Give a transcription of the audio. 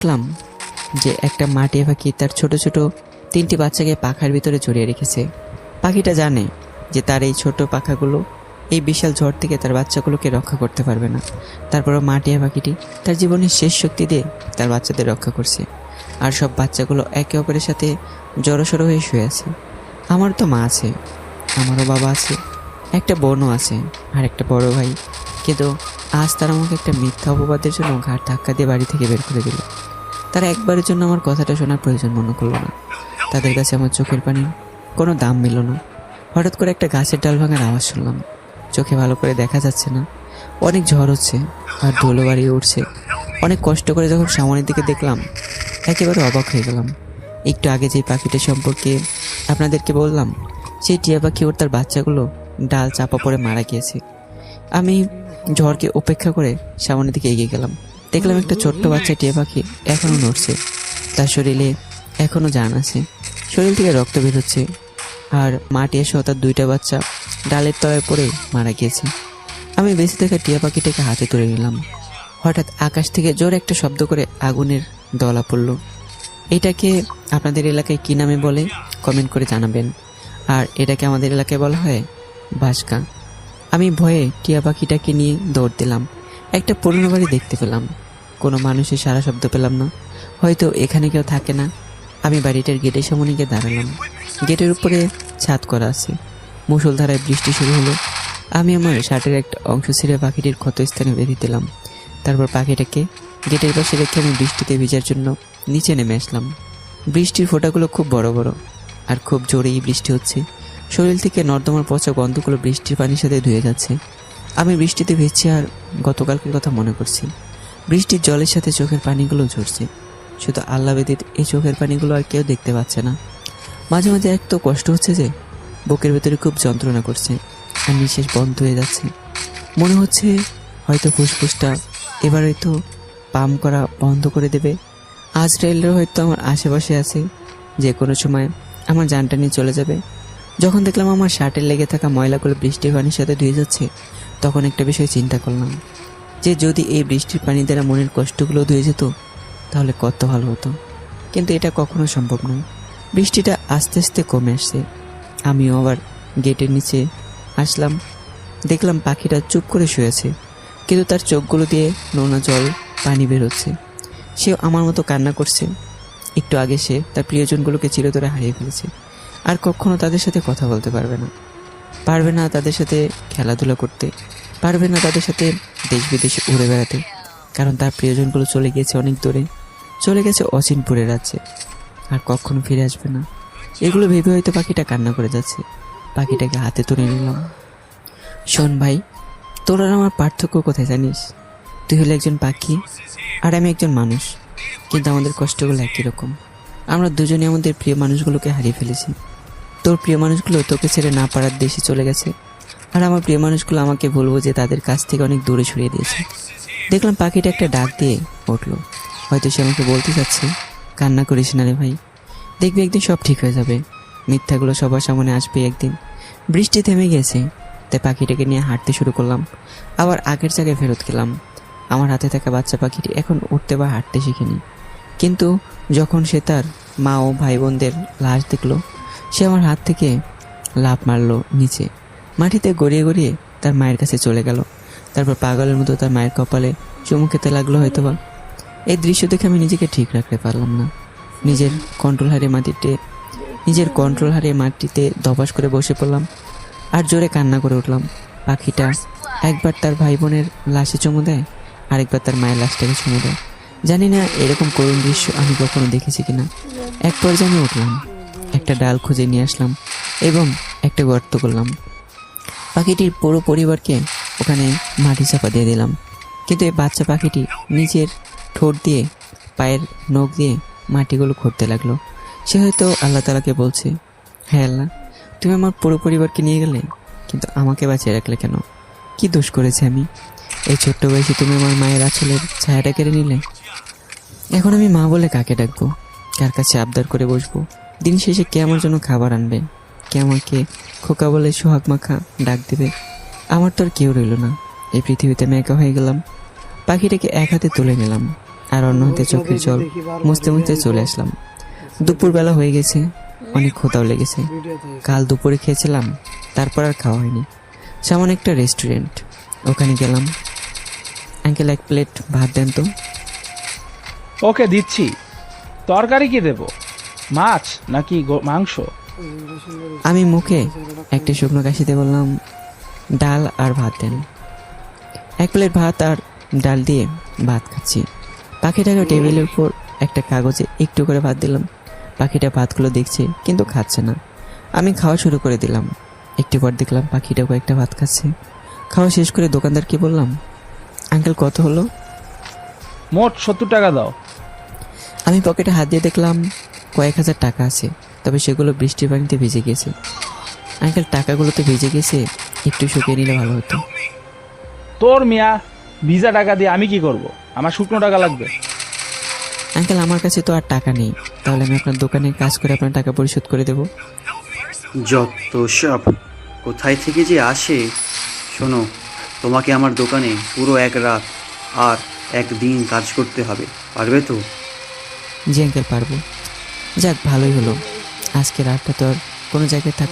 দেখলাম যে একটা মাটিয়া পাখি তার ছোট ছোট 3টি বাচ্চাকে পাখার ভিতরে জড়িয়ে রেখেছে। পাখিটা জানে যে তার এই ছোট পাখাগুলো এই বিশাল ঝড় থেকে তার বাচ্চাগুলোকে রক্ষা করতে পারবে না। তারপরও মাটিয়া পাখিটি তার জীবনের শেষ শক্তি দিয়ে তার বাচ্চাদের রক্ষা করছে। আর সব বাচ্চাগুলো একে অপরের সাথে জড়সড় হয়ে শুয়ে আছে। আমার তো মা আছে, আমারও বাবা আছে, একটা বোনও আছে আর একটা বড় ভাই। কিন্তু আজ তারা আমাকে একটা মিথ্যা অপবাদের জন্য ঘাড় ধাক্কা দিয়ে বাড়ি থেকে বের করে দিল। তারা একবারের জন্য আমার কথাটা শোনার প্রয়োজন মনে করলো না। তাদের কাছে আমার চোখের পানির কোনো দাম মিল না। হঠাৎ করে একটা গাছের ডাল ভাঙার আওয়াজ শুনলাম। চোখে ভালো করে দেখা যাচ্ছে না, অনেক ঝড় হচ্ছে আর ধুলো বাড়িয়ে উঠছে। অনেক কষ্ট করে যখন সামনের দিকে দেখলাম, একেবারে অবাক হয়ে গেলাম। একটু আগে যে পাখিটা সম্পর্কে আপনাদেরকে বললাম, সেই টিয়া পাখি ওর তার বাচ্চাগুলো ডাল চাপা পড়ে মারা গিয়েছে। আমি ঝড়কে উপেক্ষা করে সামনের দিকে এগিয়ে গেলাম। দেখলাম একটা ছোট্ট বাচ্চা টিয়া পাখি এখনও নড়ছে, তার শরীরে এখনও জান আছে, শরীর থেকে রক্ত বের হচ্ছে। আর মা টিয়া সহ তার 2টা বাচ্চা ডালের তলায় পড়ে মারা গিয়েছে। আমি বেঁচে থাকা টিয়া পাখিটাকে হাতে তুলে নিলাম। হঠাৎ আকাশ থেকে জোরে একটা শব্দ করে আগুনের দলা পড়ল। এটাকে আপনাদের এলাকায় কী নামে বলে কমেন্ট করে জানাবেন। আর এটাকে আমাদের এলাকায় বলা হয় ভাস্কা। আমি ভয়ে টিয়া পাখিটাকে নিয়ে দৌড় দিলাম। একটা পুরনো বাড়ি দেখতে পেলাম, কোনো মানুষের সারা শব্দ পেলাম না, হয়তো এখানে কেউ থাকে না। আমি বাড়িটার গেটের সামনে গিয়ে দাঁড়ালাম। গেটের উপরে ছাদ করা আছে। মুষলধারায় বৃষ্টি শুরু হলো। আমি আমার শার্টের একটা অংশ ছিঁড়ে পাখিটির ক্ষতস্থানে বেঁধে দিলাম। তারপর পাখিটাকে গেটের পাশে রেখে আমি বৃষ্টিতে ভিজার জন্য নিচে নেমে আসলাম। বৃষ্টির ফোঁটাগুলো খুব বড় বড় আর খুব জোরেই বৃষ্টি হচ্ছে। শরীর থেকে নর্দমার পচা গন্ধগুলো বৃষ্টির পানির সাথে ধুয়ে যাচ্ছে। আমি বৃষ্টিতে ভিজছি আর গতকালকের কথা মনে করছি। বৃষ্টির জলের সাথে চোখের পানিগুলো ঝরছে। শুধু আল্লাহ ব্যতীত এই চোখের পানিগুলো আর কেউ দেখতে পাচ্ছে না। মাঝে মাঝে এত কষ্ট হচ্ছে যে বুকের ভেতরে খুব যন্ত্রণা করছে আর নিঃশ্বাস বন্ধ হয়ে যাচ্ছে। মনে হচ্ছে হয়তো ফুসফুসটা এবার হয়তো পাম্প করা বন্ধ করে দেবে। আজরাইলরা হয়তো আমার আশেপাশে আছে, যে কোনো সময় আমার জানটা নিয়ে চলে যাবে। যখন দেখলাম আমার শার্টের লেগে থাকা ময়লাগুলো বৃষ্টির পানির সাথে ধুয়ে যাচ্ছে, তখন একটা বিষয় চিন্তা করলাম যে যদি এই বৃষ্টির পানি দ্বারা মনের কষ্টগুলো ধুয়ে যেত তাহলে কত ভালো হতো। কিন্তু এটা কখনো সম্ভব নয়। বৃষ্টিটা আস্তে আস্তে কমে আসছে। আমিও আবার গেটের নিচে আসলাম। দেখলাম পাখিটা চুপ করে শুয়েছে, কিন্তু তার চোখগুলো দিয়ে নোনা জল পানি বেরোচ্ছে। সেও আমার মতো কান্না করছে। একটু আগে সে তার প্রিয়জনগুলোকে চিরতরে হারিয়ে ফেলেছে। আর কখনো তাদের সাথে কথা বলতে পারবে না, পারবে না তাদের সাথে খেলাধুলা করতে, পারবে না তাদের সাথে দেশ বিদেশে উড়ে বেড়াতে, কারণ তার প্রিয়জনগুলো চলে গিয়েছে অনেক দূরে, চলে গেছে অচিনপুরে রাজ্যে, আর কখনো ফিরে আসবে না। এগুলো ভেবে হয়তো পাখিটা কান্না করে যাচ্ছে। পাখিটাকে হাতে তুলে নিলাম। শোন ভাই, তোর আর আমার পার্থক্য কোথায় জানিস? তুই হলে একজন পাখি আর আমি একজন মানুষ, কিন্তু আমাদের কষ্টগুলো একই রকম। আমরা দুজনে আমাদের প্রিয় মানুষগুলোকে হারিয়ে ফেলেছি। তোর প্রিয় মানুষগুলো তোকে ছেড়ে না পারার দেশে চলে গেছে, আর আমার প্রিয় মানুষগুলো আমাকে বলবো যে তাদের কাছ থেকে অনেক দূরে সরিয়ে দিয়েছে। দেখলাম পাখিটা একটা ডাক দিয়ে উঠলো। হয়তো সে আমাকে বলতে চাচ্ছে, কান্না করিস না রে ভাই, দেখবি একদিন সব ঠিক হয়ে যাবে। মিথ্যাগুলো সবার সামনে আসবে একদিন। বৃষ্টি থেমে গেছে, তাই পাখিটাকে নিয়ে হাঁটতে শুরু করলাম। আবার আগের জায়গায় ফেরত গেলাম। আমার হাতে থাকা বাচ্চা পাখিটি এখন উঠতে বা হাঁটতে শিখেনি, কিন্তু যখন সে তার মা ও ভাই বোনদের লাশ দেখলো, সে আমার হাত থেকে লাফ মারলো নিচে, মাটিতে গড়িয়ে গড়িয়ে তার মায়ের কাছে চলে গেল। তারপর পাগলের মতো তার মায়ের কপালে চুমু খেতে লাগলো হয়তোবা। এই দৃশ্য দেখে আমি নিজেকে ঠিক রাখতে পারলাম না। নিজের কন্ট্রোল হারিয়ে মাটিতে ধপাস করে বসে পড়লাম আর জোরে কান্না করে উঠলাম। পাখিটা একবার তার ভাই বোনের লাশে চুমু দেয়, আরেকবার তার মায়ের লাশটাকে চুমু দেয়। জানি না এরকম করুণ দৃশ্য আমি কখনো দেখেছি কিনা। এক পর্যায়ে আমি উঠলাম, একটা ডাল খুঁজে নিয়ে আসলাম এবং একটা গর্ত করলাম। পাখিটির পুরো পরিবারকে ওখানে মাটি চাপা দিয়ে দিলাম। কিন্তু এই বাচ্চা পাখিটি নিজের ঠোঁট দিয়ে পায়ের নখ দিয়ে মাটিগুলো খুঁড়তে লাগলো। সে হয়তো আল্লাহ তাআলাকে বলছে, হ্যাঁ আল্লাহ, তুমি আমার পুরো পরিবারকে নিয়ে গেলে, কিন্তু আমাকে বাঁচিয়ে রাখলে কেন? কি দোষ করেছে আমি? এই ছোট্ট বয়সে তুমি আমার মায়ের আঁচলের ছায়াটা কেড়ে নিলে। এখন আমি মা বলে কাকে ডাকবো? কার কাছে আবদার করে বসবো? দিন শেষে কে আমার জন্য খাবার আনবে? কে আমাকে খোকা বলে সোহাগ মাখা ডাক দেবে? আমার তো আর কেউ রইল না। এই পৃথিবীতে আমি একা হয়ে গেলাম। পাখিটাকে এক হাতে তুলে নিলাম আর অন্য হাতে চোখের জল মুছতে মুছতে চলে আসলাম। দুপুরবেলা হয়ে গেছে, অনেক ক্ষুধাও লেগেছে। কাল দুপুরে খেয়েছিলাম, তারপর আর খাওয়া হয়নি। সামনে একটা রেস্টুরেন্ট, ওখানে গেলাম। আঙ্কেল 1 প্লেট ভাত দেন তো। ওকে দিচ্ছি। তরকারি কি দেব, মাছ নাকি মাংস? আমি মুখে একটা শুকনো কাশিতে বললাম, ডাল আর ভাত দেন। 1 প্লেট ভাত আর ডাল দিয়ে ভাত খাচ্ছি। পাখিটাকে টেবিলের উপর একটা কাগজে একটু করে ভাত দিলাম। পাখিটা ভাতগুলো দেখছে কিন্তু খাচ্ছে না। আমি খাওয়া শুরু করে দিলাম। একটু পর দেখলাম পাখিটা কয়েকটা ভাত খাচ্ছে। খাওয়া শেষ করে দোকানদারকে বললাম, আঙ্কেল কত হলো? মোট 70 টাকা দাও। আমি পকেটে হাত দিয়ে দেখলাম কয়েক হাজার টাকা আছে, তবে সেগুলো বৃষ্টির পানিতে ভিজে গেছে। আঙ্কেল টাকাগুলো তো ভিজে গেছে, একটু শুকিয়ে নিলে ভালো হতো। তোর মিয়া, ভিজা টাকা দিয়ে আমি কি করব? আমার শুকনো টাকা লাগবে। আঙ্কেল আমার কাছে তো আর টাকা নেই, তাহলে আমি আপনার দোকানে কাজ করে আপনার টাকা পরিশোধ করে দেবো। যত সব কোথায় থেকে যে আসে। শোনো, তোমাকে আমার দোকানে পুরো 1 রাত আর 1 দিন কাজ করতে হবে, পারবে তো? জি আঙ্কেল পারবো। যাক ভালোই হলো, আজকে রাতটা তো আর কোনো জায়গায় থাকা